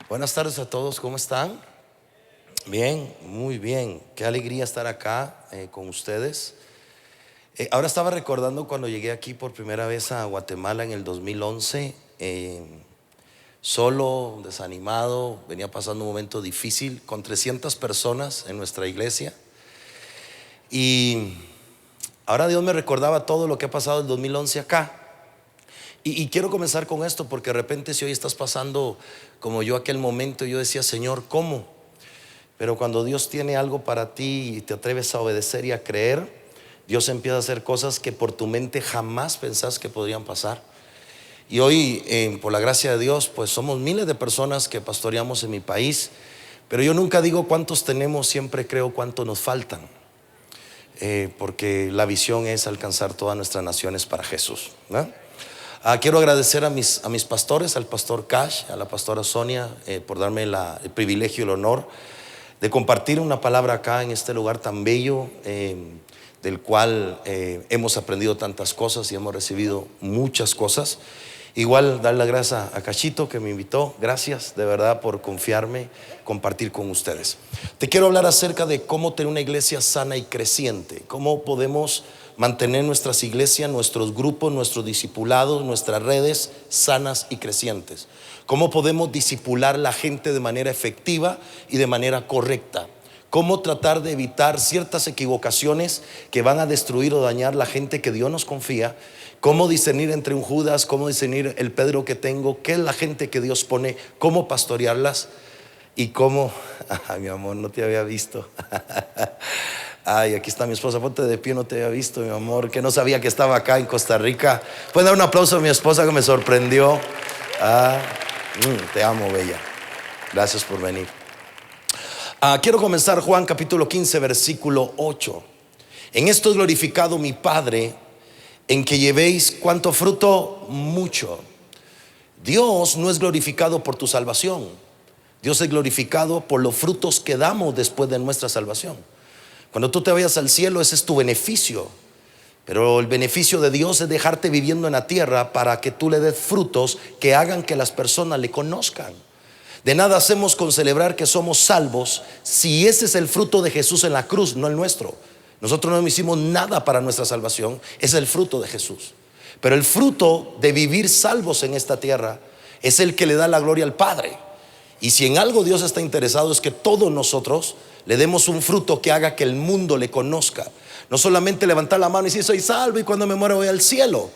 Buenas tardes a todos, ¿cómo están? Bien, muy bien. Qué alegría estar acá con ustedes. Ahora estaba recordando cuando llegué aquí por primera vez a Guatemala en el 2011, solo, desanimado, venía pasando un momento difícil con 300 personas en nuestra iglesia. Y ahora Dios me recordaba todo lo que ha pasado el 2011 acá. Y quiero comenzar con esto porque de repente si hoy estás pasando como yo aquel momento, yo decía, Señor, ¿cómo? Pero cuando Dios tiene algo para ti y te atreves a obedecer y a creer, Dios empieza a hacer cosas que por tu mente jamás pensás que podrían pasar. Y hoy, por la gracia de Dios, pues somos miles de personas que pastoreamos en mi país. Pero yo nunca digo cuántos tenemos, siempre creo cuántos nos faltan, porque la visión es alcanzar todas nuestras naciones para Jesús, ¿no? Quiero agradecer a mis pastores, al pastor Cash, a la pastora Sonia, por darme el privilegio y el honor de compartir una palabra acá en este lugar tan bello, del cual hemos aprendido tantas cosas y hemos recibido muchas cosas. Igual dar las gracias a Cachito que me invitó. Gracias de verdad por confiarme, compartir con ustedes. Te quiero hablar acerca de cómo tener una iglesia sana y creciente, cómo podemos mantener nuestras iglesias, nuestros grupos, nuestros discipulados, nuestras redes sanas y crecientes. Cómo podemos discipular la gente de manera efectiva y de manera correcta. Cómo tratar de evitar ciertas equivocaciones que van a destruir o dañar la gente que Dios nos confía. Cómo discernir entre un Judas, cómo discernir el Pedro que tengo, qué es la gente que Dios pone, cómo pastorearlas y cómo, mi amor, no te había visto. Ay, aquí está mi esposa, ponte de pie, no te había visto, mi amor, que no sabía que estaba acá en Costa Rica. Pueden dar un aplauso a mi esposa que me sorprendió. Te amo, bella. Gracias por venir. Quiero comenzar Juan capítulo 15, versículo 8. En esto es glorificado mi Padre, en que llevéis ¿cuánto fruto? Mucho. Dios no es glorificado por tu salvación. Dios es glorificado por los frutos que damos después de nuestra salvación. Cuando tú te vayas al cielo, ese es tu beneficio. Pero el beneficio de Dios es dejarte viviendo en la tierra para que tú le des frutos que hagan que las personas le conozcan. De nada hacemos con celebrar que somos salvos si ese es el fruto de Jesús en la cruz, no el nuestro. Nosotros no hicimos nada para nuestra salvación, es el fruto de Jesús. Pero el fruto de vivir salvos en esta tierra es el que le da la gloria al Padre. Y si en algo Dios está interesado es que todos nosotros le demos un fruto que haga que el mundo le conozca. No solamente levantar la mano y decir soy salvo y cuando me muero voy al cielo.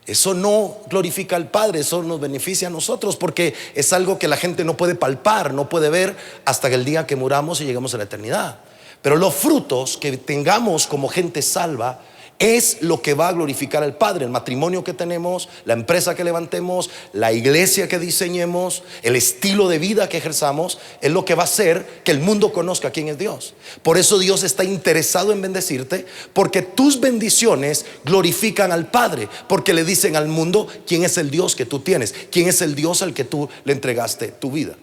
Eso no glorifica al Padre, eso nos beneficia a nosotros porque es algo que la gente no puede palpar, no puede ver hasta el día que muramos y lleguemos a la eternidad. Pero los frutos que tengamos como gente salva es lo que va a glorificar al Padre. El matrimonio que tenemos, la empresa que levantemos, la iglesia que diseñemos, el estilo de vida que ejerzamos, es lo que va a hacer que el mundo conozca quién es Dios. Por eso Dios está interesado en bendecirte, porque tus bendiciones glorifican al Padre, porque le dicen al mundo quién es el Dios que tú tienes, quién es el Dios al que tú le entregaste tu vida.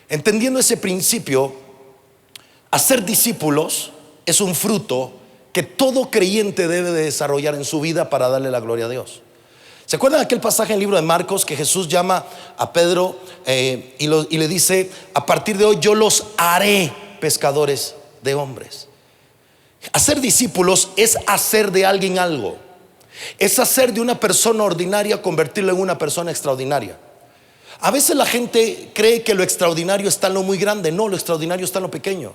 Entendiendo ese principio, hacer discípulos es un fruto que todo creyente debe de desarrollar en su vida para darle la gloria a Dios. ¿Se acuerdan de aquel pasaje en el libro de Marcos que Jesús llama a Pedro y le dice: a partir de hoy yo los haré pescadores de hombres? Hacer discípulos es hacer de alguien algo. Es hacer de una persona ordinaria convertirlo en una persona extraordinaria. A veces la gente cree que lo extraordinario está en lo muy grande. No, lo extraordinario está en lo pequeño.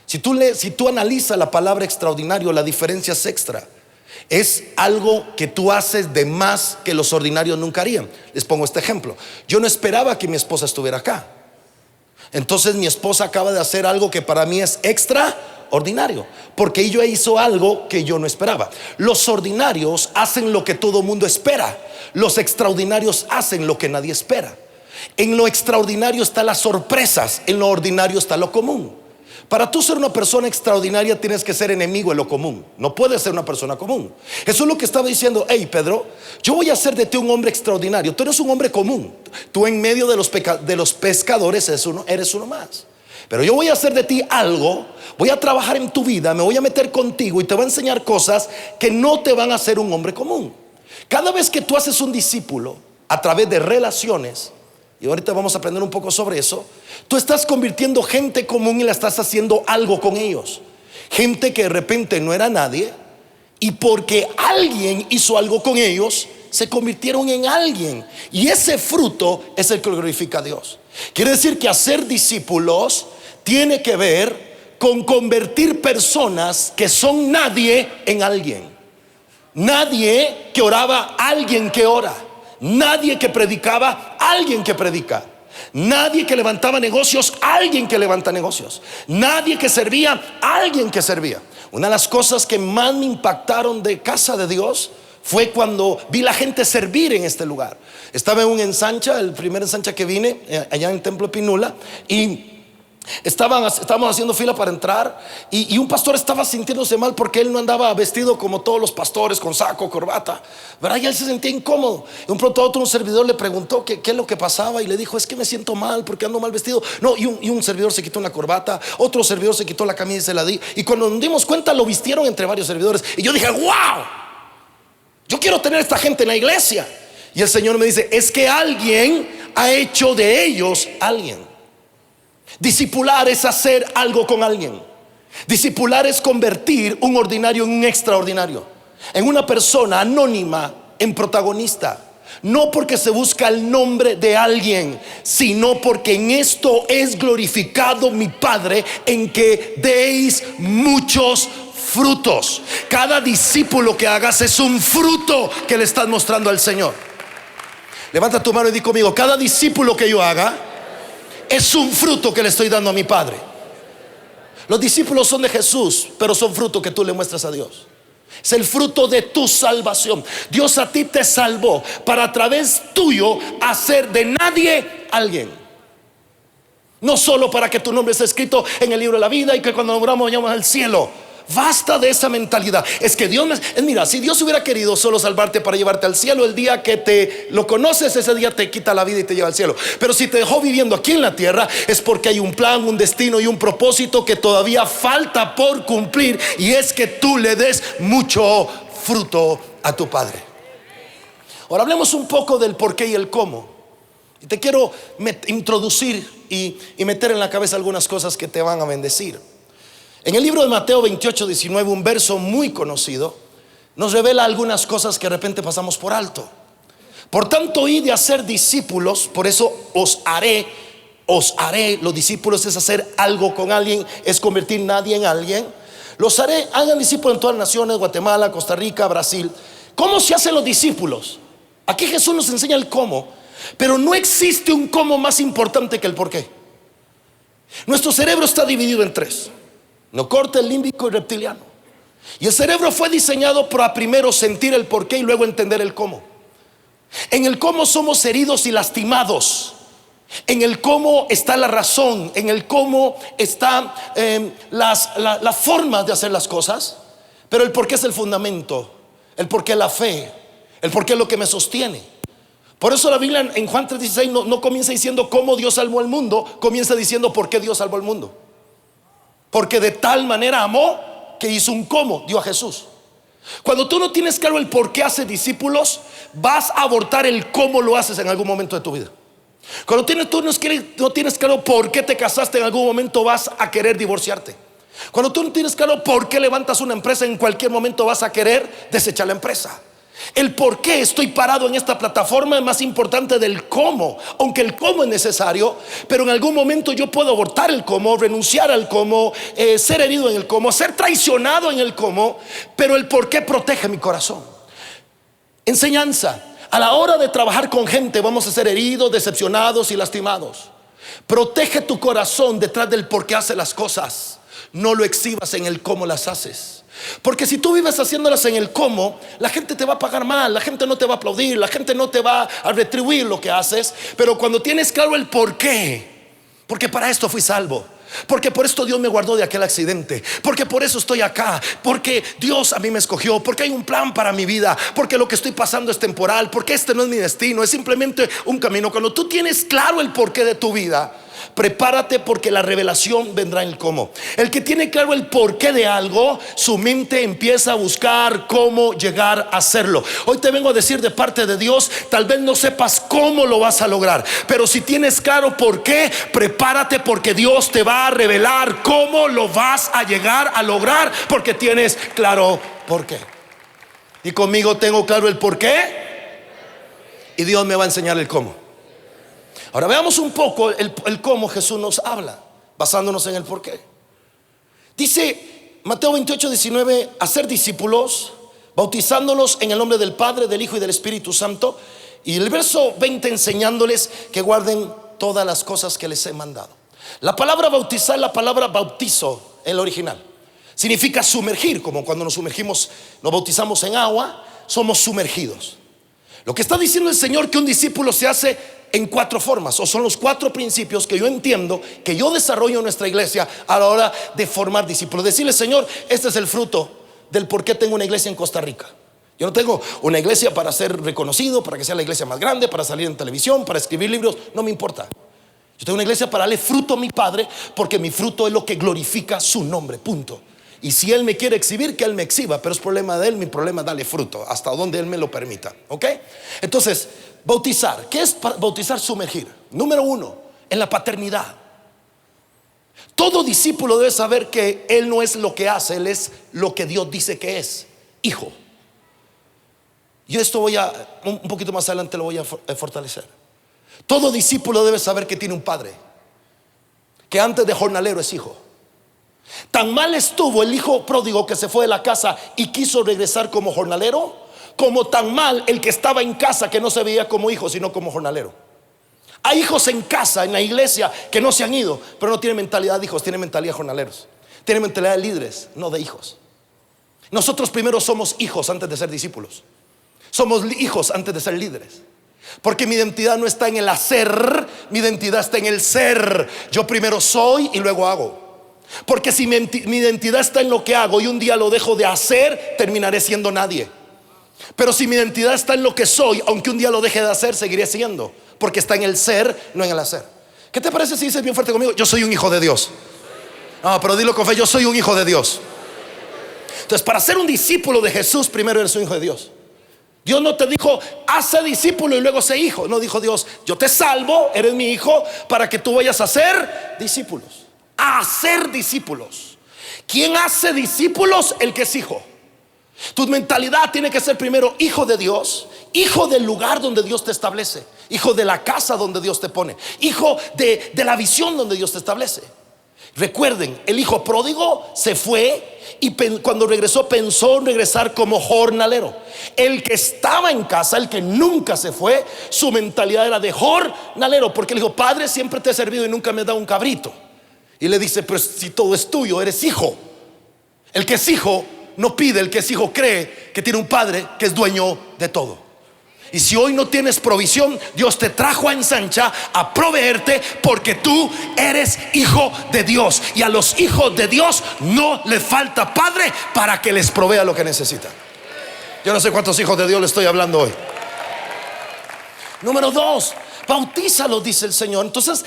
Si tú analizas la palabra extraordinario, la diferencia es extra. Es algo que tú haces de más que los ordinarios nunca harían. Les pongo este ejemplo. Yo no esperaba que mi esposa estuviera acá. Entonces mi esposa acaba de hacer algo que para mí es extraordinario, porque ella hizo algo que yo no esperaba. Los ordinarios hacen lo que todo mundo espera. Los extraordinarios hacen lo que nadie espera. En lo extraordinario están las sorpresas. En lo ordinario está lo común. Para tú ser una persona extraordinaria tienes que ser enemigo de lo común. No puedes ser una persona común. Eso es lo que estaba diciendo. Hey Pedro, yo voy a hacer de ti un hombre extraordinario. Tú eres un hombre común. Tú en medio de los pescadores eres uno más. Pero yo voy a hacer de ti algo. Voy a trabajar en tu vida. Me voy a meter contigo y te voy a enseñar cosas que no te van a hacer un hombre común. Cada vez que tú haces un discípulo a través de relaciones, y ahorita vamos a aprender un poco sobre eso, tú estás convirtiendo gente común y la estás haciendo algo con ellos. Gente que de repente no era nadie, y porque alguien hizo algo con ellos, se convirtieron en alguien. Y ese fruto es el que glorifica a Dios. Quiere decir que hacer discípulos tiene que ver con convertir personas que son nadie en alguien. Nadie que oraba, alguien que ora. Nadie que predicaba, alguien que predica. Nadie que levantaba negocios, alguien que levanta negocios. Nadie que servía, alguien que servía. Una de las cosas que más me impactaron de Casa de Dios fue cuando vi la gente servir en este lugar. Estaba en un ensancha, el primer ensancha que vine, allá en el Templo de Pinula, y estábamos haciendo fila para entrar, y un pastor estaba sintiéndose mal porque él no andaba vestido como todos los pastores, con saco, corbata, ¿verdad? Y él se sentía incómodo. Y un pronto a otro, un servidor le preguntó qué es lo que pasaba, y le dijo: es que me siento mal porque ando mal vestido. No, y un servidor se quitó una corbata, otro servidor se quitó la camisa y se la di, y cuando nos dimos cuenta lo vistieron entre varios servidores. Y yo dije: wow, yo quiero tener esta gente en la iglesia. Y el Señor me dice: es que alguien ha hecho de ellos alguien. Discipular es hacer algo con alguien. Discipular es convertir un ordinario en un extraordinario, en una persona anónima en protagonista. No porque se busca el nombre de alguien, sino porque en esto es glorificado mi Padre, en que deis muchos frutos. Cada discípulo que hagas es un fruto que le estás mostrando al Señor. Levanta tu mano y di conmigo: cada discípulo que yo haga es un fruto que le estoy dando a mi Padre. Los discípulos son de Jesús, pero son fruto que tú le muestras a Dios. Es el fruto de tu salvación. Dios a ti te salvó para a través tuyo hacer de nadie alguien. No solo para que tu nombre esté escrito en el libro de la vida y que cuando moramos vayamos al cielo. Basta de esa mentalidad. Es que mira, si Dios hubiera querido solo salvarte para llevarte al cielo, el día que te lo conoces, ese día te quita la vida y te lleva al cielo. Pero si te dejó viviendo aquí en la tierra, es porque hay un plan, un destino y un propósito que todavía falta por cumplir, y es que tú le des mucho fruto a tu Padre. Ahora hablemos un poco del por qué y el cómo. Y te quiero introducir y meter en la cabeza algunas cosas que te van a bendecir. En el libro de Mateo 28:19, un verso muy conocido, nos revela algunas cosas que de repente pasamos por alto. Por tanto, id de hacer discípulos. Por eso os haré. Los discípulos es hacer algo con alguien, es convertir nadie en alguien. Los haré, hagan discípulos en todas las naciones: Guatemala, Costa Rica, Brasil. ¿Cómo se hacen los discípulos? Aquí Jesús nos enseña el cómo, pero no existe un cómo más importante que el por qué. Nuestro cerebro está dividido en tres: neocorte, límbico y reptiliano. Y el cerebro fue diseñado para primero sentir el por qué y luego entender el cómo. En el cómo somos heridos y lastimados. En el cómo está la razón. En el cómo está la forma de hacer las cosas. Pero el por qué es el fundamento. El por qué la fe. El por qué es lo que me sostiene. Por eso la Biblia en Juan 3:16 no comienza diciendo cómo Dios salvó al mundo. Comienza diciendo por qué Dios salvó al mundo. Porque de tal manera amó que hizo un cómo, dio a Jesús. Cuando tú no tienes claro el por qué haces discípulos, vas a abortar el cómo lo haces en algún momento de tu vida. Cuando tú no tienes claro por qué te casaste, en algún momento vas a querer divorciarte. Cuando tú no tienes claro por qué levantas una empresa, en cualquier momento vas a querer desechar la empresa. El por qué estoy parado en esta plataforma es más importante del cómo. Aunque el cómo es necesario, pero en algún momento yo puedo abortar el cómo, renunciar al cómo, ser herido en el cómo, ser traicionado en el cómo. Pero el por qué protege mi corazón. Enseñanza: a la hora de trabajar con gente vamos a ser heridos, decepcionados y lastimados. Protege tu corazón detrás del por qué hace las cosas. No lo exhibas en el cómo las haces. Porque si tú vives haciéndolas en el cómo, la gente te va a pagar mal, la gente no te va a aplaudir, la gente no te va a retribuir lo que haces. Pero cuando tienes claro el por qué, porque para esto fui salvo, porque por esto Dios me guardó de aquel accidente, porque por eso estoy acá, porque Dios a mí me escogió, porque hay un plan para mi vida, porque lo que estoy pasando es temporal, porque este no es mi destino, es simplemente un camino. Cuando tú tienes claro el porqué de tu vida, prepárate porque la revelación vendrá en el cómo. El que tiene claro el porqué de algo, su mente empieza a buscar cómo llegar a hacerlo. Hoy te vengo a decir de parte de Dios, tal vez no sepas cómo lo vas a lograr, pero si tienes claro por qué, prepárate porque Dios te va a revelar cómo lo vas a llegar a lograr, porque tienes claro por qué. Y conmigo, tengo claro el por qué y Dios me va a enseñar el cómo. Ahora veamos un poco el cómo Jesús nos habla, basándonos en el por qué. Dice Mateo 28:19: hacer discípulos, bautizándolos en el nombre del Padre, del Hijo y del Espíritu Santo. Y el verso 20: enseñándoles que guarden todas las cosas que les he mandado. La palabra bautizar, la palabra bautizo, el original, significa sumergir, como cuando nos sumergimos, nos bautizamos en agua, somos sumergidos. Lo que está diciendo el Señor, que un discípulo se hace en 4 formas, o son los 4 principios que yo entiendo, que yo desarrollo en nuestra iglesia a la hora de formar discípulos. Decirle: Señor, este es el fruto del por qué tengo una iglesia en Costa Rica. Yo no tengo una iglesia para ser reconocido, para que sea la iglesia más grande, para salir en televisión, para escribir libros, no me importa. Yo tengo una iglesia para darle fruto a mi Padre, porque mi fruto es lo que glorifica su nombre, punto. Y si Él me quiere exhibir, que Él me exhiba, pero es problema de Él. Mi problema es darle fruto hasta donde Él me lo permita, ¿ok? Entonces, bautizar, ¿qué es bautizar? Sumergir. Número 1, en la paternidad. Todo discípulo debe saber que Él no es lo que hace, Él es lo que Dios dice que es: hijo. Yo esto un poquito más adelante lo voy a fortalecer. Todo discípulo debe saber que tiene un padre, que antes de jornalero es hijo. Tan mal estuvo el hijo pródigo que se fue de la casa y quiso regresar como jornalero, como tan mal el que estaba en casa, que no se veía como hijo sino como jornalero. Hay hijos en casa, en la iglesia, que no se han ido, pero no tienen mentalidad de hijos, tienen mentalidad de jornaleros, tienen mentalidad de líderes, no de hijos. Nosotros primero somos hijos antes de ser discípulos. Somos hijos antes de ser líderes, porque mi identidad no está en el hacer, mi identidad está en el ser. Yo primero soy y luego hago. Porque si mi identidad está en lo que hago y un día lo dejo de hacer, terminaré siendo nadie. Pero si mi identidad está en lo que soy, aunque un día lo deje de hacer, seguiré siendo, porque está en el ser, no en el hacer. ¿Qué te parece si dices bien fuerte conmigo: yo soy un hijo de Dios? No, pero dilo con fe: yo soy un hijo de Dios. Entonces, para ser un discípulo de Jesús, primero eres un hijo de Dios. Dios no te dijo: hace discípulo y luego sé hijo. No, dijo Dios: yo te salvo, eres mi hijo, para que tú vayas a ser discípulos. A hacer discípulos. ¿Quién hace discípulos? El que es hijo. Tu mentalidad tiene que ser primero hijo de Dios, hijo del lugar donde Dios te establece, hijo de la casa donde Dios te pone, hijo de la visión donde Dios te establece. Recuerden, el hijo pródigo se fue y cuando regresó pensó en regresar como jornalero. El que estaba en casa, el que nunca se fue, su mentalidad era de jornalero, porque le dijo: Padre, siempre te he servido y nunca me has dado un cabrito. Y le dice: pues si todo es tuyo, eres hijo. El que es hijo no pide, el que es hijo cree que tiene un padre que es dueño de todo. Y si hoy no tienes provisión, Dios te trajo a ensancha a proveerte, porque tú eres hijo de Dios. Y a los hijos de Dios no les falta padre para que les provea lo que necesitan. Yo no sé cuántos hijos de Dios le estoy hablando hoy. Número 2, bautízalos, dice el Señor. Entonces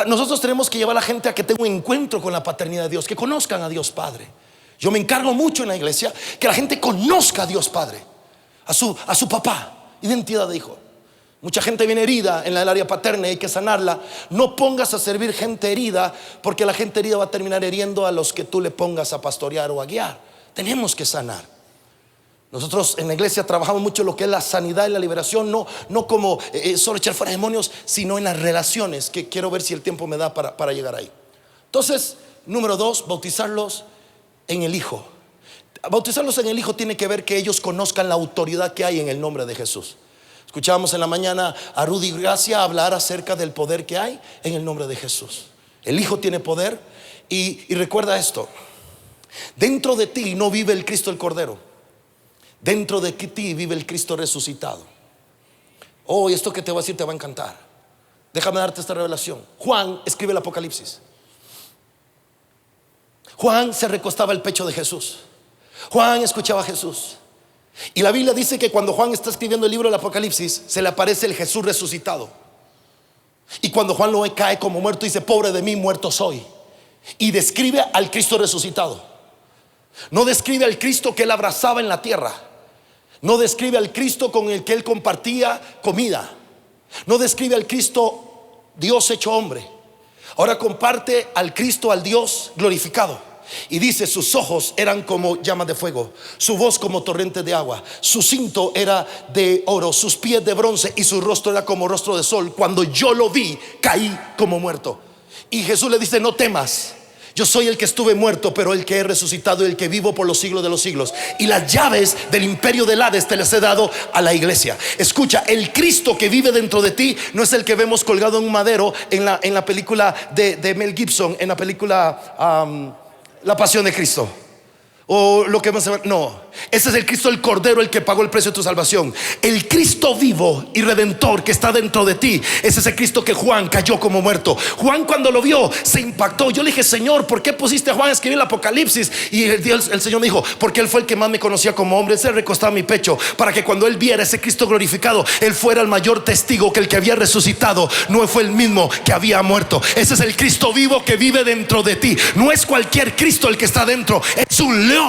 nosotros tenemos que llevar a la gente a que tenga un encuentro con la paternidad de Dios, que conozcan a Dios Padre. Yo me encargo mucho en la iglesia que la gente conozca a Dios Padre, a su papá, identidad de hijo. Mucha gente viene herida en el área paterna y hay que sanarla. No pongas a servir gente herida, porque la gente herida va a terminar hiriendo a los que tú le pongas a pastorear o a guiar. Tenemos que sanar. Nosotros en la iglesia trabajamos mucho lo que es la sanidad y la liberación, no como solo echar fuera demonios, sino en las relaciones, que quiero ver si el tiempo me da para llegar ahí. Entonces, número 2, bautizarlos en el Hijo. Bautizarlos en el Hijo tiene que ver que ellos conozcan la autoridad que hay en el nombre de Jesús. Escuchábamos en la mañana a Rudy Gracia hablar acerca del poder que hay en el nombre de Jesús. El Hijo tiene poder y recuerda esto: dentro de ti no vive el Cristo el Cordero, dentro de ti vive el Cristo resucitado. Oh, esto que te voy a decir te va a encantar. Déjame darte esta revelación. Juan escribe el Apocalipsis. Juan se recostaba al pecho de Jesús. Juan escuchaba a Jesús. Y la Biblia dice que cuando Juan está escribiendo el libro del Apocalipsis, se le aparece el Jesús resucitado. Y cuando Juan lo ve, cae como muerto, dice: pobre de mí, muerto soy. Y describe al Cristo resucitado. No describe al Cristo que él abrazaba en la tierra. No describe al Cristo con el que él compartía comida. No describe al Cristo Dios hecho hombre. Ahora comparte al Cristo, al Dios glorificado. Y dice: sus ojos eran como llamas de fuego, su voz como torrente de agua, su cinto era de oro, sus pies de bronce y su rostro era como rostro de sol. Cuando yo lo vi, caí como muerto. Y Jesús le dice: no temas, yo soy el que estuve muerto, pero el que he resucitado y el que vivo por los siglos de los siglos. Y las llaves del imperio del Hades te las he dado a la iglesia. Escucha, el Cristo que vive dentro de ti no es el que vemos colgado en un madero en la película de Mel Gibson, en la película La Pasión de Cristo, o lo que más se va. No, ese es el Cristo, el Cordero, el que pagó el precio de tu salvación. El Cristo vivo y redentor que está dentro de ti, ese es el Cristo que Juan cayó como muerto. Juan, cuando lo vio, se impactó. Yo le dije: Señor, ¿por qué pusiste a Juan a escribir el Apocalipsis? Y el Señor me dijo: porque él fue el que más me conocía como hombre. Él se recostaba a mi pecho para que cuando él viera ese Cristo glorificado, él fuera el mayor testigo que el que había resucitado no fue el mismo que había muerto. Ese es el Cristo vivo que vive dentro de ti. No es cualquier Cristo el que está dentro, es un león.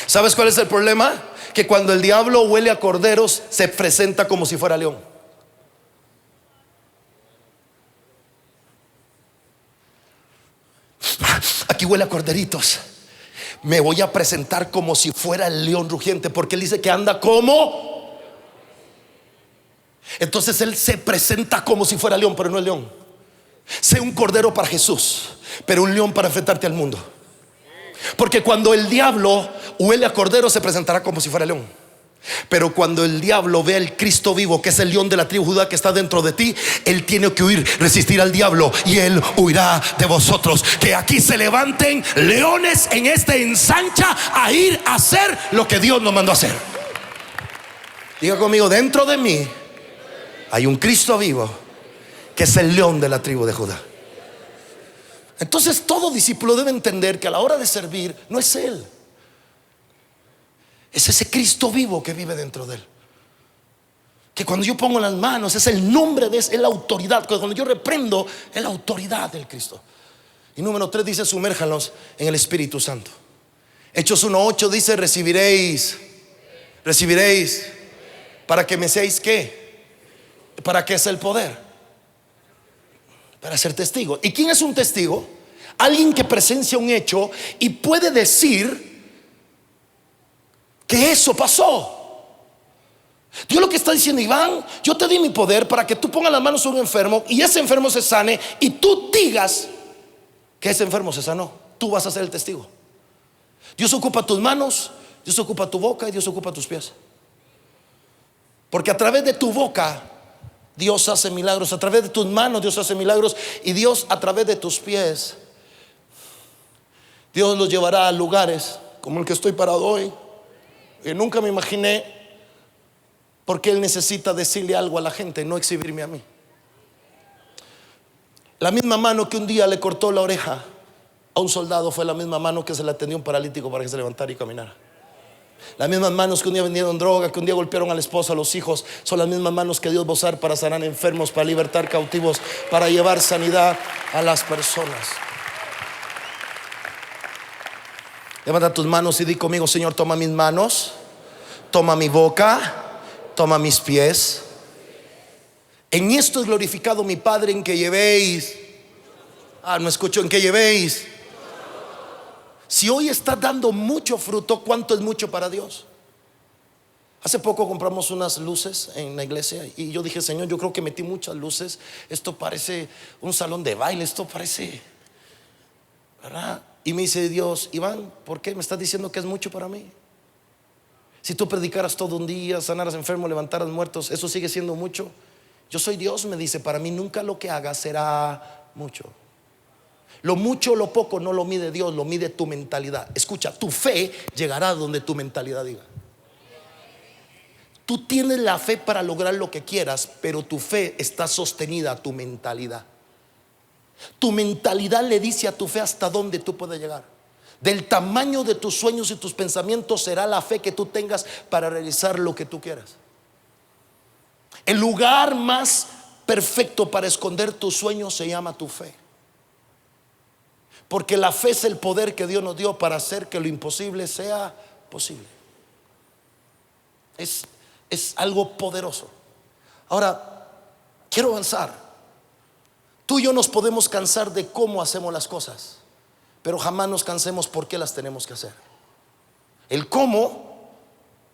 ¿Sabes cuál es el problema? Que cuando el diablo huele a corderos, se presenta como si fuera león. Aquí huele a corderitos, me voy a presentar como si fuera el león rugiente, porque él dice que anda como. Entonces él se presenta como si fuera león, pero no es león. Sé un cordero para Jesús, pero un león para enfrentarte al mundo. Porque cuando el diablo huele a cordero, se presentará como si fuera león. Pero cuando el diablo ve al Cristo vivo, que es el león de la tribu de Judá que está dentro de ti, él tiene que huir, resistir al diablo, y él huirá de vosotros. Que aquí se levanten leones en esta ensancha a ir a hacer lo que Dios nos mandó a hacer. Diga conmigo: dentro de mí hay un Cristo vivo que es el león de la tribu de Judá. Entonces todo discípulo debe entender que a la hora de servir no es él, es ese Cristo vivo que vive dentro de él. Que cuando yo pongo las manos, es el nombre de él, es la autoridad. Cuando yo reprendo, es la autoridad del Cristo. Y número 3 dice: sumérjalos en el Espíritu Santo. Hechos 1:8 dice: recibiréis para que me seáis ¿qué? ¿Para qué es el poder? Para ser testigo. ¿Y quién es un testigo? Alguien que presencia un hecho y puede decir que eso pasó. Dios lo que está diciendo: Iván, yo te di mi poder para que tú pongas las manos sobre un enfermo y ese enfermo se sane, y tú digas que ese enfermo se sanó. Tú vas a ser el testigo. Dios ocupa tus manos, Dios ocupa tu boca y Dios ocupa tus pies. Porque a través de tu boca Dios hace milagros, a través de tus manos Dios hace milagros, y Dios a través de tus pies, Dios los llevará a lugares como el que estoy parado hoy. Y nunca me imaginé, porque Él necesita decirle algo a la gente, no exhibirme a mí. La misma mano que un día le cortó la oreja a un soldado fue la misma mano que se le atendió a un paralítico para que se levantara y caminara. Las mismas manos que un día vendieron droga, que un día golpearon a la esposa, a los hijos, son las mismas manos que Dios va a usar para sanar enfermos, para libertar cautivos, para llevar sanidad a las personas. Levanta tus manos y di conmigo: Señor, toma mis manos, toma mi boca, toma mis pies. En esto es glorificado mi Padre, en que llevéis. No escucho: en que llevéis. Si hoy estás dando mucho fruto, ¿cuánto es mucho para Dios? Hace poco compramos unas luces en la iglesia y yo dije: Señor, yo creo que metí muchas luces. Esto parece un salón de baile, esto parece, ¿verdad? Y me dice Dios: Iván, ¿por qué me estás diciendo que es mucho para mí? Si tú predicaras todo un día, sanaras enfermos, levantaras muertos, ¿eso sigue siendo mucho? Yo soy Dios, me dice, para mí nunca lo que hagas será mucho. Lo mucho o lo poco no lo mide Dios, lo mide tu mentalidad. Escucha, tu fe llegará donde tu mentalidad diga. Tú tienes la fe para lograr lo que quieras, pero tu fe está sostenida a tu mentalidad. Tu mentalidad le dice a tu fe hasta dónde tú puedes llegar. Del tamaño de tus sueños y tus pensamientos será la fe que tú tengas para realizar lo que tú quieras. El lugar más perfecto para esconder tus sueños se llama tu fe. Porque la fe es el poder que Dios nos dio para hacer que lo imposible sea posible. Es algo poderoso. Ahora, quiero avanzar. Tú y yo nos podemos cansar de cómo hacemos las cosas, pero jamás nos cansemos por qué las tenemos que hacer. El cómo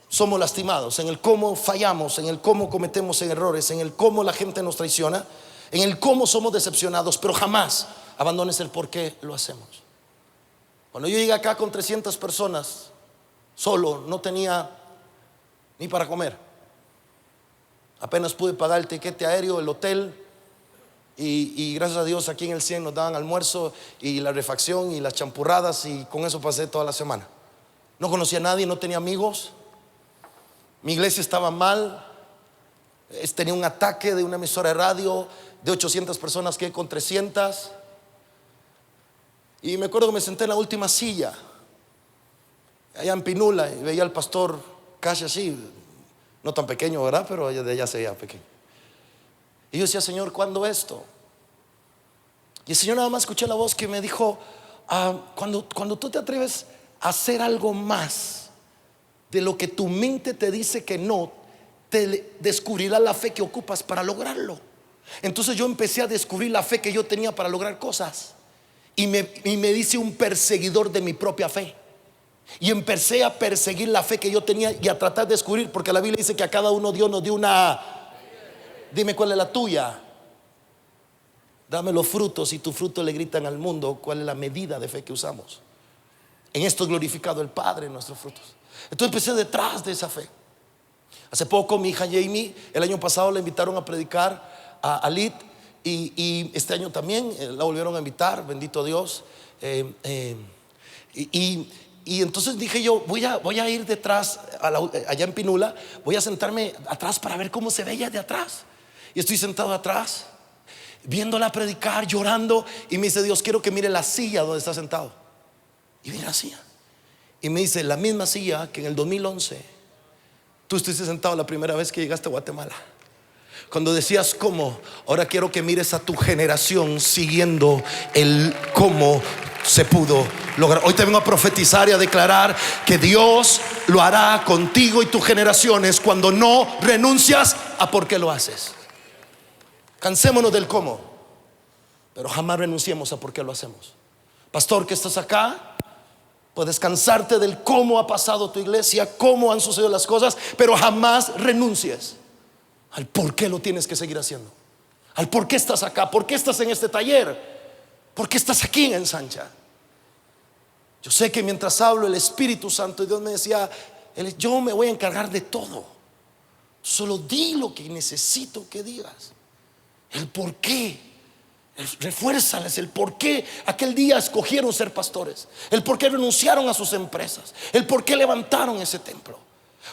somos lastimados, en el cómo fallamos, en el cómo cometemos errores, en el cómo la gente nos traiciona, en el cómo somos decepcionados, pero jamás abandones el por qué lo hacemos. Cuando yo llegué acá con 300 personas, solo, no tenía ni para comer. Apenas pude pagar el tiquete aéreo, el hotel, y gracias a Dios aquí en el 100 nos daban almuerzo y la refacción y las champurradas, y con eso pasé toda la semana. No conocía a nadie, no tenía amigos. Mi iglesia estaba mal. Tenía un ataque de una emisora de radio de 800 personas, que con 300. Y me acuerdo que me senté en la última silla allá en Pinula y veía al pastor casi así, no tan pequeño, ¿verdad? Pero de allá se veía pequeño. Y yo decía: Señor, ¿cuándo esto? Y el Señor nada más escuché la voz que me dijo: cuando tú te atreves a hacer algo más de lo que tu mente te dice que no, te descubrirá la fe que ocupas para lograrlo. Entonces yo empecé a descubrir la fe que yo tenía para lograr cosas, y me dice un perseguidor de mi propia fe. Y empecé a perseguir la fe que yo tenía y a tratar de descubrir, porque la Biblia dice que a cada uno Dios nos dio una. Dime cuál es la tuya. Dame los frutos, y tus frutos le gritan al mundo cuál es la medida de fe que usamos. En esto es glorificado el Padre en nuestros frutos. Entonces empecé detrás de esa fe. Hace poco mi hija Jamie, el año pasado la invitaron a predicar a Lid, y este año también la volvieron a invitar, bendito Dios. Y entonces dije yo: voy a ir detrás, allá en Pinula, voy a sentarme atrás para ver cómo se veía de atrás. Y estoy sentado atrás, viéndola predicar, llorando, y me dice Dios: quiero que mire la silla donde está sentado. Y mira la silla, y me dice: la misma silla que en el 2011 tú estuviste sentado la primera vez que llegaste a Guatemala, cuando decías cómo. Ahora quiero que mires a tu generación siguiendo el cómo se pudo lograr. Hoy te vengo a profetizar y a declarar que Dios lo hará contigo y tus generaciones cuando no renuncias a por qué lo haces. Cansémonos del cómo, pero jamás renunciemos a por qué lo hacemos. Pastor, que estás acá, puedes cansarte del cómo ha pasado tu iglesia, cómo han sucedido las cosas, pero jamás renuncies al por qué lo tienes que seguir haciendo, al por qué estás acá, por qué estás en este taller, por qué estás aquí en Ensancha. Yo sé que mientras hablo, el Espíritu Santo, y Dios me decía: yo me voy a encargar de todo, solo di lo que necesito que digas. El por qué, refuérzales el por qué aquel día escogieron ser pastores, el por qué renunciaron a sus empresas, el por qué levantaron ese templo,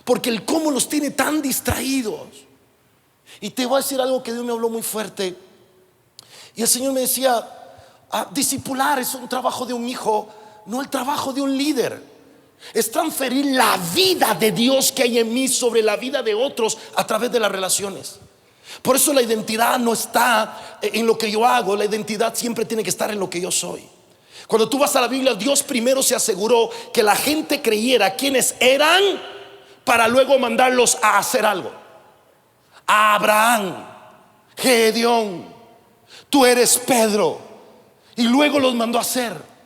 porque el cómo los tiene tan distraídos. Y te voy a decir algo que Dios me habló muy fuerte. Y el Señor me decía: discipular es un trabajo de un hijo, no el trabajo de un líder. Es transferir la vida de Dios que hay en mí sobre la vida de otros a través de las relaciones. Por eso la identidad no está en lo que yo hago, la identidad siempre tiene que estar en lo que yo soy. Cuando tú vas a la Biblia, Dios primero se aseguró que la gente creyera quiénes eran, para luego mandarlos a hacer algo. A Abraham, Gedeón, tú eres Pedro, y luego los mandó a hacer.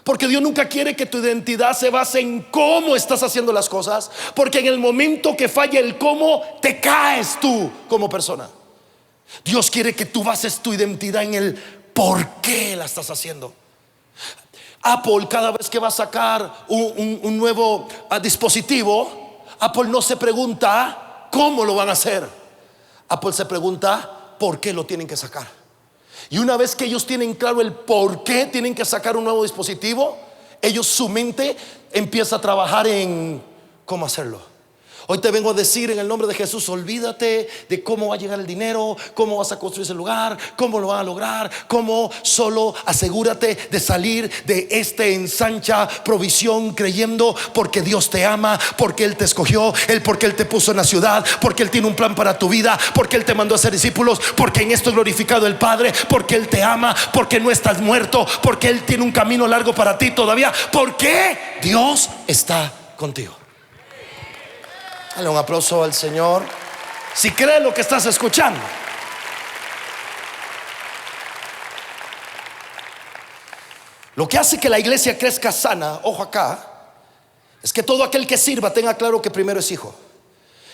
Porque Dios nunca quiere que tu identidad se base en cómo estás haciendo las cosas, porque en el momento que falla el cómo, te caes tú como persona. Dios quiere que tú bases tu identidad en el por qué la estás haciendo. Apple, cada vez que va a sacar un nuevo dispositivo, Apple no se pregunta cómo lo van a hacer. Apple se pregunta por qué lo tienen que sacar. Y una vez que ellos tienen claro el por qué tienen que sacar un nuevo dispositivo, su mente empieza a trabajar en cómo hacerlo. Hoy te vengo a decir en el nombre de Jesús: olvídate de cómo va a llegar el dinero, cómo vas a construir ese lugar, cómo lo van a lograr, cómo. Solo asegúrate de salir de este ensancha provisión creyendo porque Dios te ama, porque Él te escogió, porque Él te puso en la ciudad, porque Él tiene un plan para tu vida, porque Él te mandó a ser discípulos, porque en esto es glorificado el Padre, porque Él te ama, porque no estás muerto, porque Él tiene un camino largo para ti todavía, porque Dios está contigo. Dale un aplauso al Señor si crees lo que estás escuchando. Lo que hace que la iglesia crezca sana, ojo acá, es que todo aquel que sirva tenga claro que primero es hijo.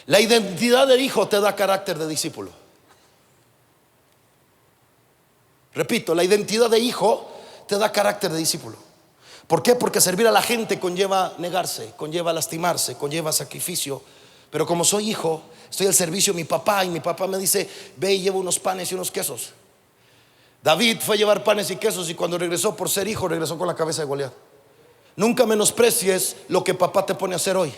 La identidad de hijo te da carácter de discípulo. Repito, la identidad de hijo te da carácter de discípulo. ¿Por qué? Porque servir a la gente conlleva negarse, conlleva lastimarse, conlleva sacrificio. Pero como soy hijo, estoy al servicio de mi papá, y mi papá me dice: ve y lleva unos panes y unos quesos. David fue a llevar panes y quesos, y cuando regresó, por ser hijo, regresó con la cabeza de Goliat. Nunca menosprecies lo que papá te pone a hacer hoy,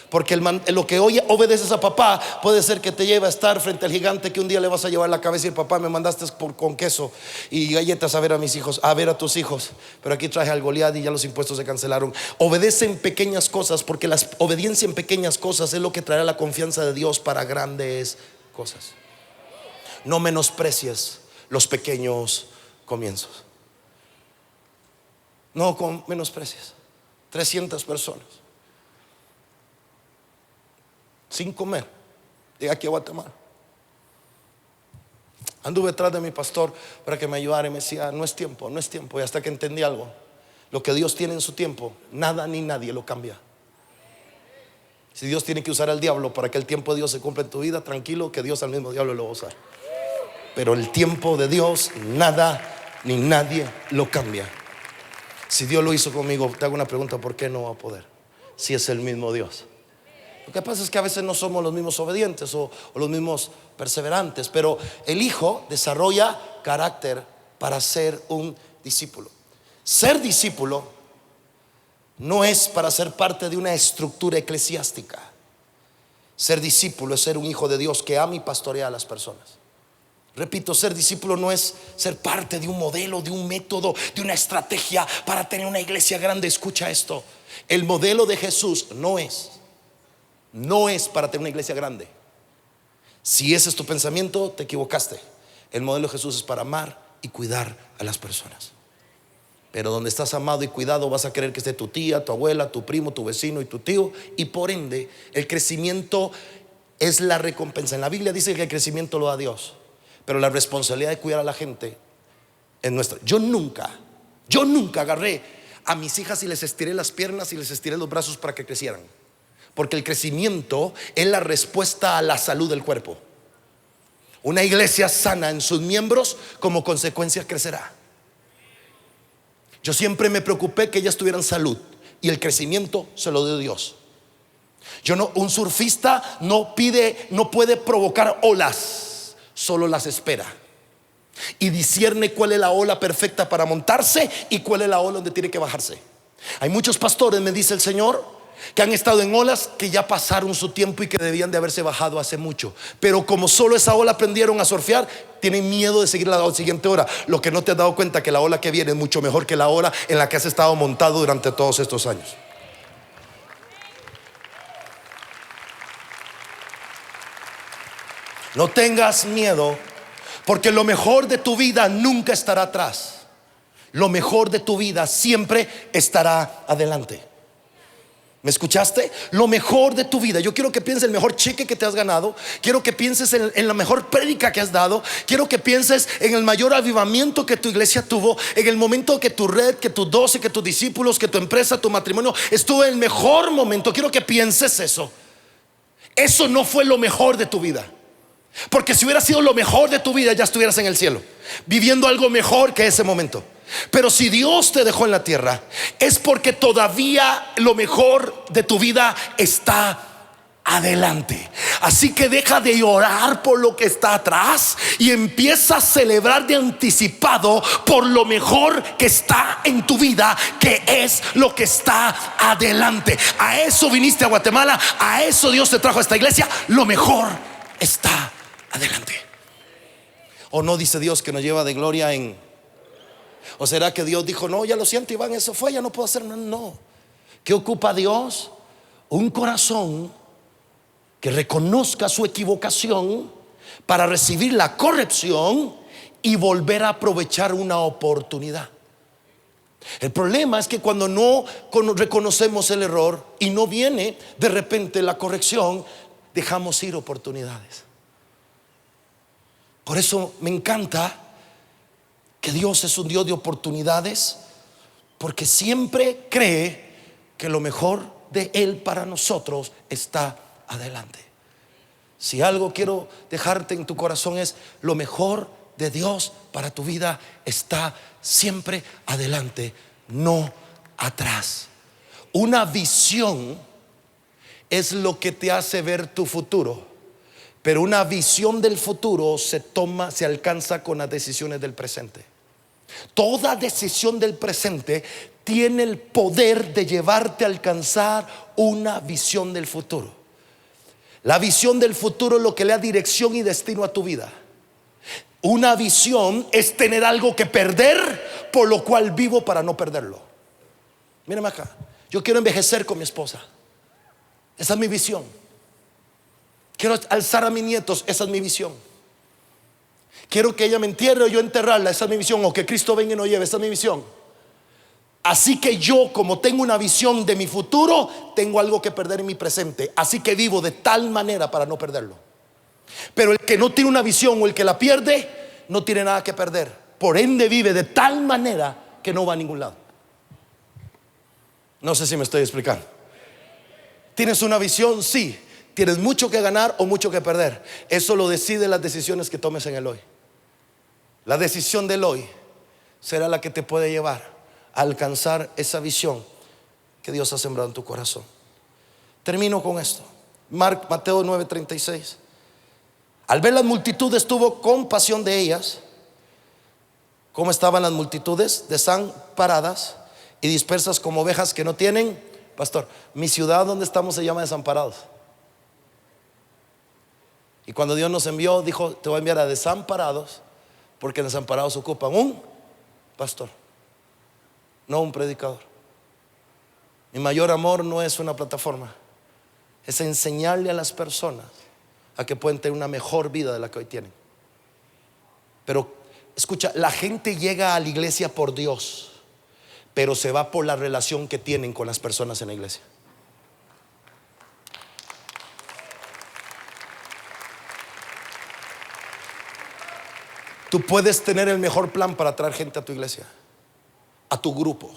porque lo que hoy obedeces a papá puede ser que te lleve a estar frente al gigante que un día le vas a llevar la cabeza y decir: papá, me mandaste con queso y galletas a ver a mis hijos, a ver a tus hijos, pero aquí traje al Goliat y ya los impuestos se cancelaron. Obedece en pequeñas cosas, porque la obediencia en pequeñas cosas es lo que traerá la confianza de Dios para grandes cosas. No menosprecies los pequeños comienzos. No menosprecies. 300 personas sin comer, llegué aquí a Guatemala. Anduve detrás de mi pastor para que me ayudara y me decía: no es tiempo, no es tiempo. Y hasta que entendí algo: lo que Dios tiene en su tiempo, nada ni nadie lo cambia. Si Dios tiene que usar al diablo para que el tiempo de Dios se cumpla en tu vida, tranquilo, que Dios al mismo diablo lo va a usar. Pero el tiempo de Dios, nada ni nadie lo cambia. Si Dios lo hizo conmigo, te hago una pregunta: ¿por qué no va a poder? Si es el mismo Dios. Lo que pasa es que a veces no somos los mismos obedientes o los mismos perseverantes, pero el hijo desarrolla carácter para ser un discípulo. Ser discípulo no es para ser parte de una estructura eclesiástica. Ser discípulo es ser un hijo de Dios que ama y pastorea a las personas. Repito, ser discípulo no es ser parte de un modelo, de un método, de una estrategia para tener una iglesia grande. Escucha esto: el modelo de Jesús no es para tener una iglesia grande. Si ese es tu pensamiento, te equivocaste. El modelo de Jesús es para amar y cuidar a las personas. Pero donde estás amado y cuidado, vas a querer que esté tu tía, tu abuela, tu primo, tu vecino y tu tío. Y por ende, el crecimiento es la recompensa. En la Biblia dice que el crecimiento lo da Dios, pero la responsabilidad de cuidar a la gente es nuestra. Yo nunca agarré a mis hijas y les estiré las piernas y les estiré los brazos para que crecieran, porque el crecimiento es la respuesta a la salud del cuerpo. Una iglesia sana en sus miembros, como consecuencia, crecerá. Yo siempre me preocupé que ellas tuvieran salud, y el crecimiento se lo dio Dios. Un surfista no puede provocar olas, solo las espera y discierne cuál es la ola perfecta para montarse y cuál es la ola donde tiene que bajarse. Hay muchos pastores, me dice el Señor, que han estado en olas que ya pasaron su tiempo y que debían de haberse bajado hace mucho, pero como solo esa ola aprendieron a surfear, tienen miedo de seguir la siguiente hora. Lo que no te has dado cuenta, que la ola que viene es mucho mejor que la ola en la que has estado montado durante todos estos años. No tengas miedo, porque lo mejor de tu vida nunca estará atrás. Lo mejor de tu vida siempre estará adelante. ¿Me escuchaste? Lo mejor de tu vida. Yo quiero que pienses el mejor cheque que te has ganado. Quiero que pienses en la mejor prédica que has dado. Quiero que pienses en el mayor avivamiento que tu iglesia tuvo, en el momento que tu red, que tus 12, que tus discípulos, que tu empresa, tu matrimonio estuvo en el mejor momento. Quiero que pienses eso. Eso no fue lo mejor de tu vida, porque si hubiera sido lo mejor de tu vida, ya estuvieras en el cielo, viviendo algo mejor que ese momento. Pero si Dios te dejó en la tierra, es porque todavía lo mejor de tu vida está adelante. Así que deja de llorar por lo que está atrás y empieza a celebrar de anticipado por lo mejor que está en tu vida, que es lo que está adelante. A eso viniste a Guatemala, a eso Dios te trajo a esta iglesia. Lo mejor está adelante. ¿O no dice Dios que nos lleva de gloria en? ¿O será que Dios dijo, no, ya lo siento, Iván, eso fue, ya no puedo hacer nada? No. ¿Qué ocupa Dios? Un corazón que reconozca su equivocación para recibir la corrección y volver a aprovechar una oportunidad. El problema es que cuando no reconocemos el error y no viene de repente la corrección, dejamos ir oportunidades. Por eso me encanta que Dios es un Dios de oportunidades, porque siempre cree que lo mejor de Él para nosotros está adelante. Si algo quiero dejarte en tu corazón es: lo mejor de Dios para tu vida está siempre adelante, no atrás. Una visión es lo que te hace ver tu futuro, pero una visión del futuro se alcanza con las decisiones del presente. Toda decisión del presente tiene el poder de llevarte a alcanzar una visión del futuro. La visión del futuro es lo que le da dirección y destino a tu vida. Una visión es tener algo que perder, por lo cual vivo para no perderlo. Mírame acá, yo quiero envejecer con mi esposa. Esa es mi visión. Quiero alzar a mis nietos, esa es mi visión. Quiero que ella me entierre o yo enterrarla, esa es mi visión. O que Cristo venga y nos lleve, esa es mi visión. Así que yo, como tengo una visión de mi futuro, tengo algo que perder en mi presente. Así que vivo de tal manera para no perderlo. Pero el que no tiene una visión o el que la pierde, no tiene nada que perder. Por ende vive de tal manera que no va a ningún lado. No sé si me estoy explicando. ¿Tienes una visión? Sí. ¿Tienes mucho que ganar o mucho que perder? Eso lo decide las decisiones que tomes en el hoy. La decisión del hoy será la que te puede llevar a alcanzar esa visión que Dios ha sembrado en tu corazón. Termino con esto. Mateo 9:36. Al ver las multitudes tuvo compasión de ellas. ¿Cómo estaban las multitudes? Desamparadas y dispersas como ovejas que no tienen pastor. Mi ciudad donde estamos se llama Desamparados. Y cuando Dios nos envió, dijo: te voy a enviar a desamparados, porque desamparados ocupan un pastor, no un predicador. Mi mayor amor no es una plataforma, es enseñarle a las personas a que pueden tener una mejor vida de la que hoy tienen. Pero escucha, la gente llega a la iglesia por Dios, pero se va por la relación que tienen con las personas en la iglesia. Tú puedes tener el mejor plan para traer gente a tu iglesia, a tu grupo,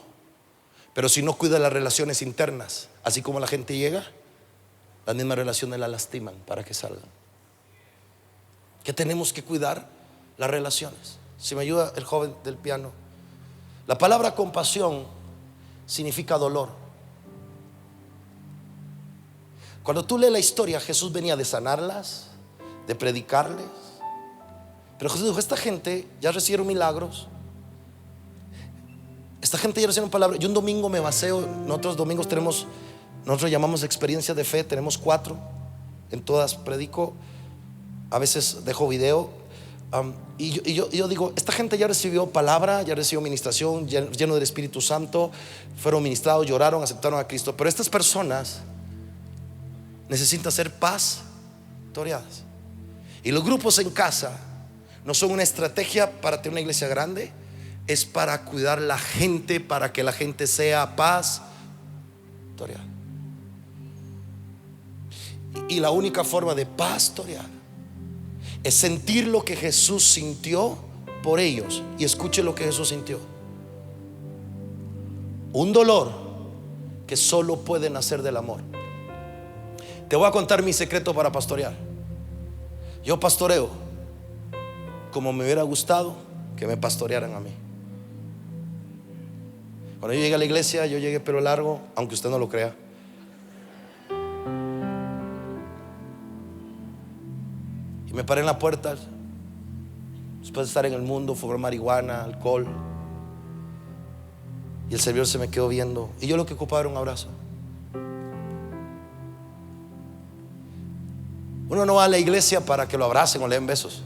pero si no cuidas las relaciones internas, así como la gente llega, las mismas relaciones la lastiman para que salgan. Que tenemos que cuidar las relaciones. Si me ayuda el joven del piano. La palabra compasión significa dolor. Cuando tú lees la historia, Jesús venía de sanarlas, de predicarles. Pero Jesús dijo: esta gente ya recibieron milagros, esta gente ya recibieron palabras. Yo un domingo me baseo. Nosotros domingos tenemos, nosotros llamamos experiencias de fe. Tenemos 4, en todas predico. A veces dejo video. Y yo digo: esta gente ya recibió palabra, ya recibió ministración, lleno del Espíritu Santo, fueron ministrados, lloraron, aceptaron a Cristo. Pero estas personas necesitan ser pastoreadas. Y los grupos en casa no son una estrategia para tener una iglesia grande, es para cuidar la gente, para que la gente sea pastoreada. Y la única forma de pastorear es sentir lo que Jesús sintió por ellos. Y escuche lo que Jesús sintió: un dolor que solo puede nacer del amor. Te voy a contar mi secreto para pastorear. Yo pastoreo como me hubiera gustado que me pastorearan a mí. Cuando yo llegué a la iglesia, yo llegué pelo largo, aunque usted no lo crea. Me paré en la puerta después de estar en el mundo, fumar marihuana, alcohol. Y el servidor se me quedó viendo. Y yo lo que ocupaba era un abrazo. Uno no va a la iglesia para que lo abracen o le den besos,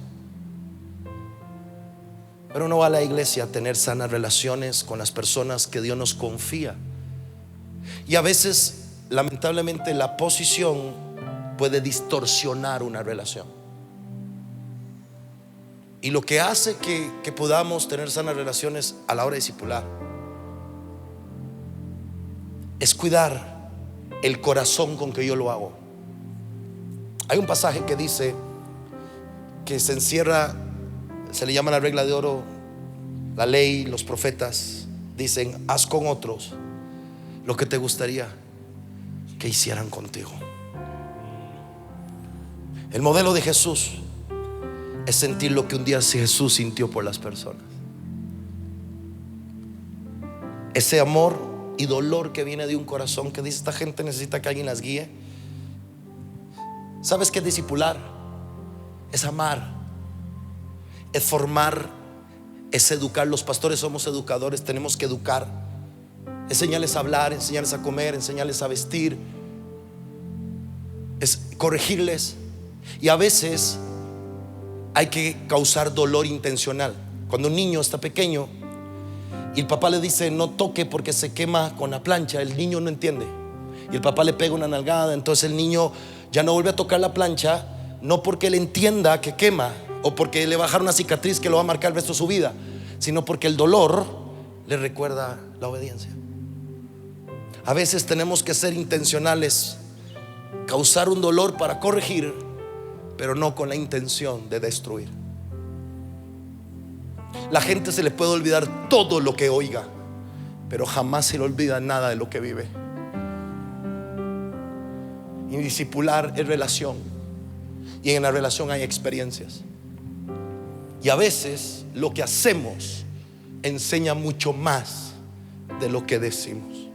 pero uno va a la iglesia a tener sanas relaciones con las personas que Dios nos confía. Y a veces, lamentablemente, la posición puede distorsionar una relación. Y lo que hace que podamos tener sanas relaciones a la hora de discipular es cuidar el corazón con que yo lo hago. Hay un pasaje que dice que se encierra, se le llama la regla de oro. La ley, los profetas dicen: haz con otros lo que te gustaría que hicieran contigo. El modelo de Jesús es sentir lo que un día Jesús sintió por las personas. Ese amor y dolor que viene de un corazón que dice: esta gente necesita que alguien las guíe. ¿Sabes qué es discipular? Es amar, es formar, es educar. Los pastores somos educadores, tenemos que educar, enseñarles a hablar, enseñarles a comer, enseñarles a vestir, es corregirles. Y a veces hay que causar dolor intencional. Cuando un niño está pequeño y el papá le dice: no toque porque se quema con la plancha, el niño no entiende. Y el papá le pega una nalgada, entonces el niño ya no vuelve a tocar la plancha, no porque él entienda que quema o porque le va a dejar una cicatriz que lo va a marcar el resto de su vida, sino porque el dolor le recuerda la obediencia. A veces tenemos que ser intencionales, causar un dolor para corregir, pero no con la intención de destruir. La gente se le puede olvidar todo lo que oiga, pero jamás se le olvida nada de lo que vive. Y discipular es relación, y en la relación hay experiencias. Y a veces lo que hacemos enseña mucho más de lo que decimos.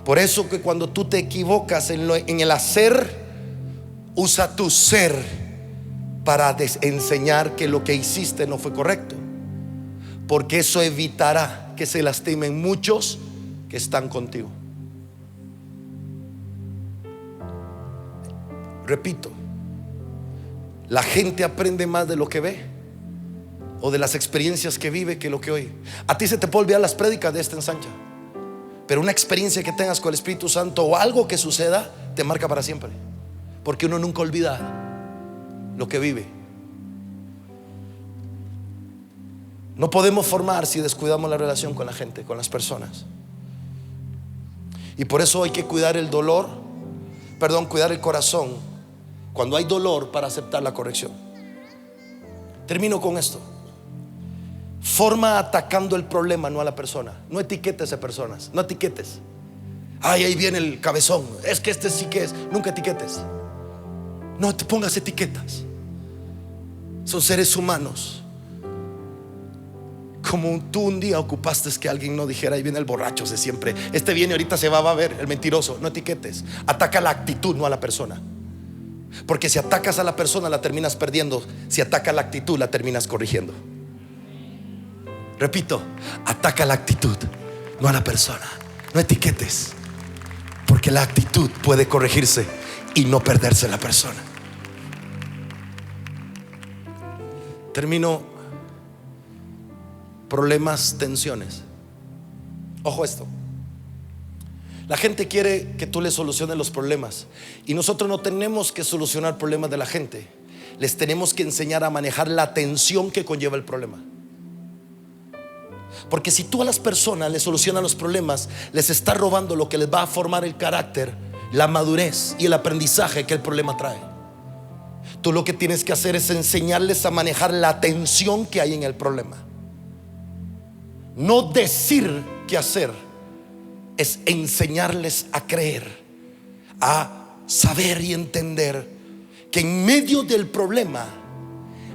Por eso que cuando tú te equivocas en el hacer, usa tu ser para enseñar que lo que hiciste no fue correcto, porque eso evitará que se lastimen muchos que están contigo. Repito, la gente aprende más de lo que ve o de las experiencias que vive que lo que oye. A ti se te puede olvidar las prédicas de esta ensancha, pero una experiencia que tengas con el Espíritu Santo o algo que suceda te marca para siempre, porque uno nunca olvida lo que vive. No podemos formar si descuidamos la relación con la gente, con las personas. Y por eso hay que cuidar el dolor, cuidar el corazón cuando hay dolor para aceptar la corrección. Termino con esto. Forma atacando el problema, no a la persona. No etiquetes a personas, no etiquetes. Ay, ahí viene el cabezón, es que este sí que es. Nunca etiquetes. No te pongas etiquetas. Son seres humanos. Como tú un día ocupaste que alguien no dijera: ahí viene el borracho de siempre, este viene ahorita se va a ver, el mentiroso. No etiquetes. Ataca la actitud, no a la persona. Porque si atacas a la persona la terminas perdiendo. Si atacas la actitud la terminas corrigiendo. Repito, ataca la actitud, no a la persona. No etiquetes, porque la actitud puede corregirse y no perderse la persona. Termino. Problemas, tensiones. Ojo esto. La gente quiere que tú le soluciones los problemas, y nosotros no tenemos que solucionar problemas de la gente. Les tenemos que enseñar a manejar la tensión que conlleva el problema. Porque si tú a las personas les solucionas los problemas, les estás robando lo que les va a formar el carácter, la madurez y el aprendizaje que el problema trae. Tú lo que tienes que hacer es enseñarles a manejar la tensión que hay en el problema. No decir qué hacer, es enseñarles a creer, a saber y entender que en medio del problema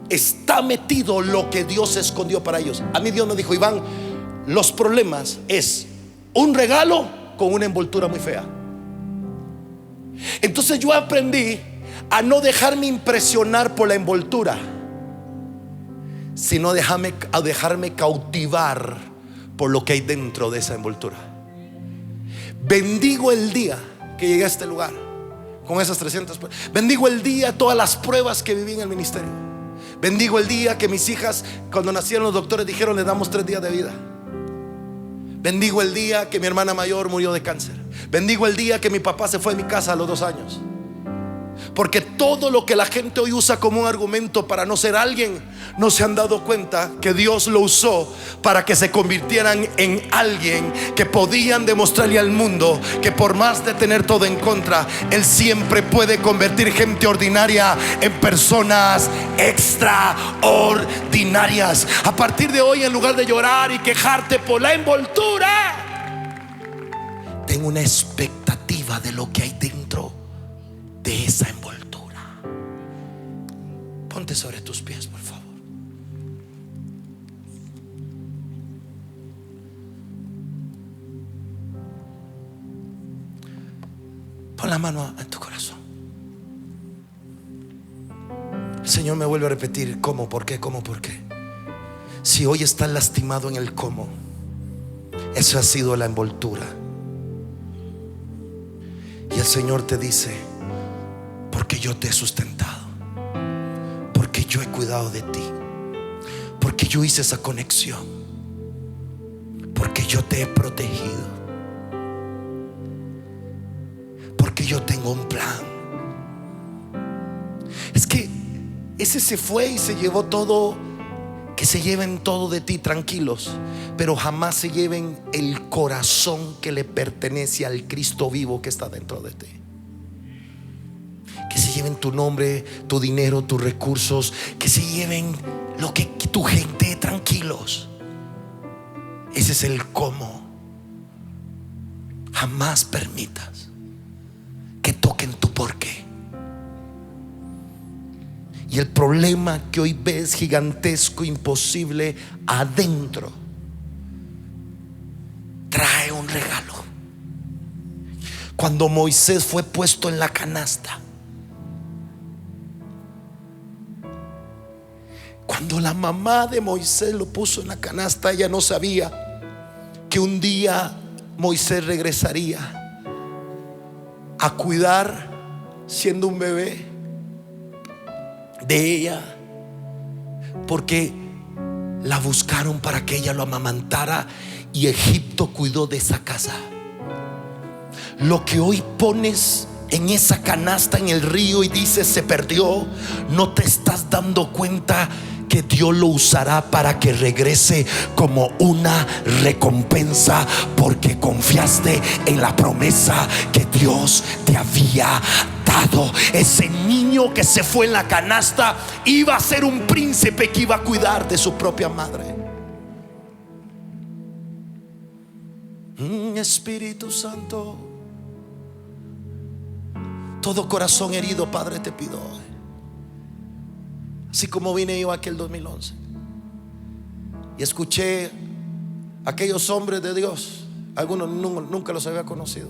está metido lo que Dios escondió para ellos. A mí Dios me dijo: Iván, los problemas es un regalo con una envoltura muy fea. Entonces yo aprendí a no dejarme impresionar por la envoltura, sino a dejarme cautivar por lo que hay dentro de esa envoltura. Bendigo el día que llegué a este lugar con esas 300 pruebas. Bendigo el día, todas las pruebas que viví en el ministerio. Bendigo el día que mis hijas, cuando nacieron, los doctores dijeron: le damos 3 días de vida. Bendigo el día que mi hermana mayor murió de cáncer. Bendigo el día que mi papá se fue de mi casa a los 2 años. Porque todo lo que la gente hoy usa como un argumento para no ser alguien, no se han dado cuenta que Dios lo usó para que se convirtieran en alguien que podían demostrarle al mundo que por más de tener todo en contra, Él siempre puede convertir gente ordinaria en personas extraordinarias. A partir de hoy, en lugar de llorar y quejarte por la envoltura, tengo una expectativa de lo que hay dentro de esa envoltura. Ponte sobre tus pies, por favor. Pon la mano en tu corazón. El Señor me vuelve a repetir: ¿cómo? ¿Por qué? ¿Cómo? ¿Por qué? Si hoy estás lastimado en el cómo, eso ha sido la envoltura. Y el Señor te dice: porque yo te he sustentado, porque yo he cuidado de ti, porque yo hice esa conexión, porque yo te he protegido, porque yo tengo un plan. Es que ese se fue y se llevó todo. Que se lleven todo de ti, tranquilos, pero jamás se lleven el corazón que le pertenece al Cristo vivo que está dentro de ti. Que se lleven tu nombre, tu dinero, tus recursos, que se lleven lo que tu gente, tranquilos. Ese es el cómo. Jamás permitas que toquen tu porqué. Y el problema que hoy ves gigantesco, imposible, adentro, trae un regalo. Cuando Moisés fue puesto en la canasta, cuando la mamá de Moisés lo puso en la canasta, ella no sabía que un día Moisés regresaría a cuidar, siendo un bebé, de ella, porque la buscaron para que ella lo amamantara, y Egipto cuidó de esa casa. Lo que hoy pones en esa canasta en el río y dices se perdió, no te estás dando cuenta que Dios lo usará para que regrese como una recompensa, porque confiaste en la promesa que Dios te había dado. Ese niño que se fue en la canasta iba a ser un príncipe que iba a cuidar de su propia madre. Espíritu Santo, todo corazón herido, Padre, te pido hoy, así como vine yo aquel 2011 y escuché a aquellos hombres de Dios, algunos nunca los había conocido,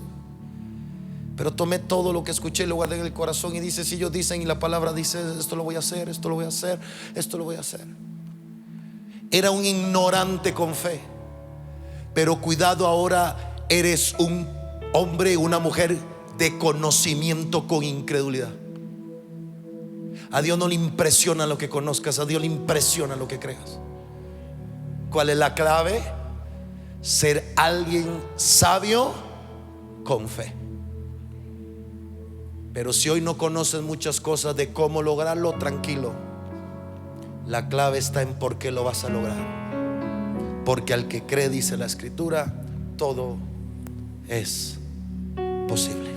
pero tomé todo lo que escuché y lo guardé en el corazón. Y dice: si ellos dicen y la palabra dice, esto lo voy a hacer, esto lo voy a hacer, esto lo voy a hacer. Era un ignorante con fe, pero cuidado, ahora eres un hombre, una mujer de conocimiento con incredulidad. A Dios no le impresiona lo que conozcas, a Dios le impresiona lo que creas. ¿Cuál es la clave? Ser alguien sabio con fe. Pero si hoy no conoces muchas cosas de cómo lograrlo, tranquilo, la clave está en por qué lo vas a lograr. Porque al que cree, dice la Escritura, todo es posible.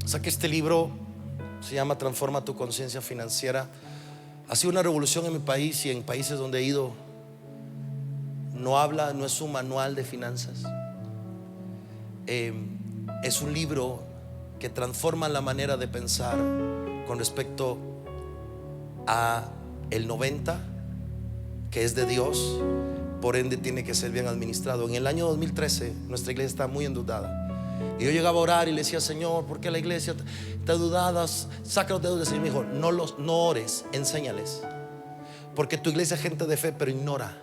Saqué este libro, se llama Transforma tu conciencia financiera. Ha sido una revolución en mi país y en países donde he ido. No es un manual de finanzas. Es un libro que transforma la manera de pensar con respecto a el 90, que es de Dios, por ende tiene que ser bien administrado. En el año 2013 nuestra iglesia está muy endeudada. Y yo llegaba a orar y le decía: Señor, ¿por qué la iglesia está endeudada? Saca los dedos del Señor. Me dijo: no ores, enséñales. Porque tu iglesia es gente de fe, pero ignora.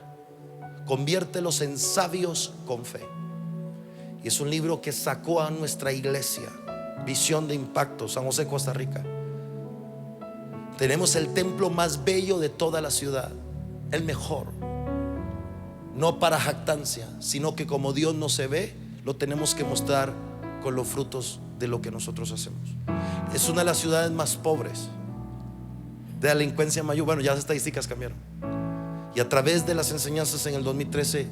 Conviértelos en sabios con fe. Y es un libro que sacó a nuestra iglesia, Visión de Impacto, San José, Costa Rica. Tenemos el templo más bello de toda la ciudad, el mejor. No para jactancia, sino que como Dios no se ve, lo tenemos que mostrar con los frutos de lo que nosotros hacemos. Es una de las ciudades más pobres, de delincuencia mayor. Bueno, ya las estadísticas cambiaron. Y a través de las enseñanzas en el 2013,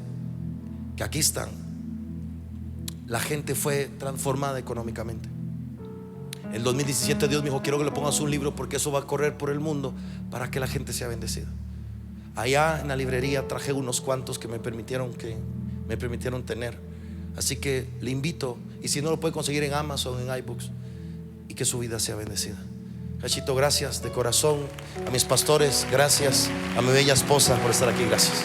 que aquí están, la gente fue transformada económicamente. En el 2017 Dios me dijo: quiero que le pongas un libro, porque eso va a correr por el mundo para que la gente sea bendecida. Allá en la librería traje unos cuantos que me permitieron tener. Así que le invito, y si no lo puede conseguir en Amazon, en iBooks, y que su vida sea bendecida. Cachito, gracias de corazón. A mis pastores, gracias. A mi bella esposa por estar aquí, gracias.